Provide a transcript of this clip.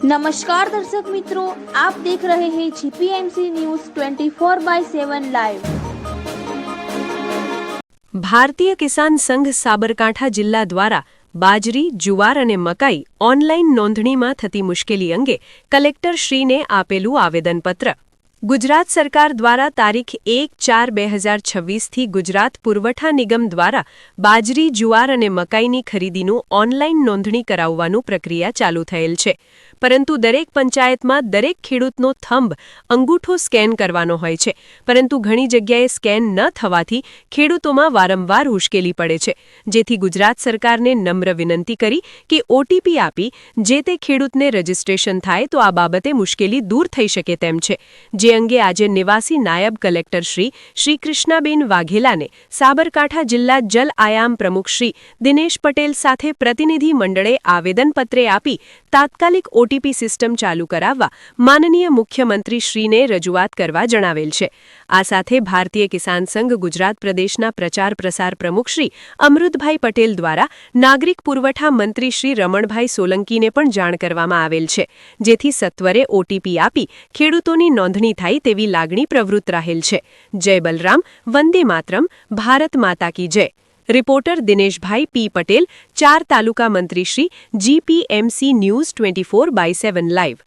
नमस्कार दर्शक मित्रों, आप देख रहे हैं जीपीएमसी न्यूज 24/7 लाइव। ભારતીય કિસાન સંઘ સાબરકાંઠા જિલ્લા દ્વારા બાજરી, જુવાર અને મકાઈ ઓનલાઈન નોંધણીમાં થતી મુશ્કેલી અંગે કલેક્ટરશ્રીને આપેલું આવેદનપત્ર। ગુજરાત સરકાર દ્વારા તારીખ 1/4/2026થી ગુજરાત પુરવઠા નિગમ દ્વારા બાજરી, જુવાર અને મકાઈની ખરીદીનું ઓનલાઈન નોંધણી કરાવવાનું પ્રક્રિયા ચાલુ થયેલ છે, પરંતુ દરેક પંચાયતમાં દરેક ખેડૂતનો થંબ અંગૂઠો સ્કેન કરવાનો હોય છે, પરંતુ ઘણી જગ્યાએ સ્કેન ન થવાથી ખેડૂતોમાં વારંવાર મુશ્કેલી પડે છે, જેથી ગુજરાત સરકારને નમ્ર વિનંતી કરી કે ઓટીપી આપી જે તે ખેડૂતને રજીસ્ટ્રેશન થાય તો આ બાબતે મુશ્કેલી દૂર થઈ શકે તેમ છે। જે અંગે આજે નિવાસી નાયબ કલેક્ટર શ્રી કૃષ્ણાબેન વાઘેલાને સાબરકાંઠા જિલ્લા જલ આયામ પ્રમુખ શ્રી દિનેશ પટેલ સાથે પ્રતિનિધિ મંડળે આવેદનપત્રે આપી તાત્કાલિક ઓટીપી સિસ્ટમ ચાલુ કરાવવા માનનીય મુખ્યમંત્રી શ્રીને રજૂઆત કરવા જણાવેલ છે। આ સાથે ભારતીય કિસાન સંઘ ગુજરાત પ્રદેશના પ્રચાર પ્રસાર પ્રમુખ શ્રી અમૃતભાઈ પટેલ દ્વારા નાગરિક પુરવઠા મંત્રી શ્રી રમણભાઈ સોલંકીને પણ જાણ કરવામાં આવેલ છે, જેથી સત્વરે ઓટીપી આપી ખેડૂતોની નોંધણી થાય તેવી લાગણી પ્રવૃત્ત રહેલ છે। જય બલરામ, વંદે માતરમ, ભારત માતા કી જય। રિપોર્ટર દિનેશભાઈ પી પટેલ, 4 તાલુકા મંત્રી શ્રી, જીપીએમસી ન્યૂઝ 24/7 લાઈવ।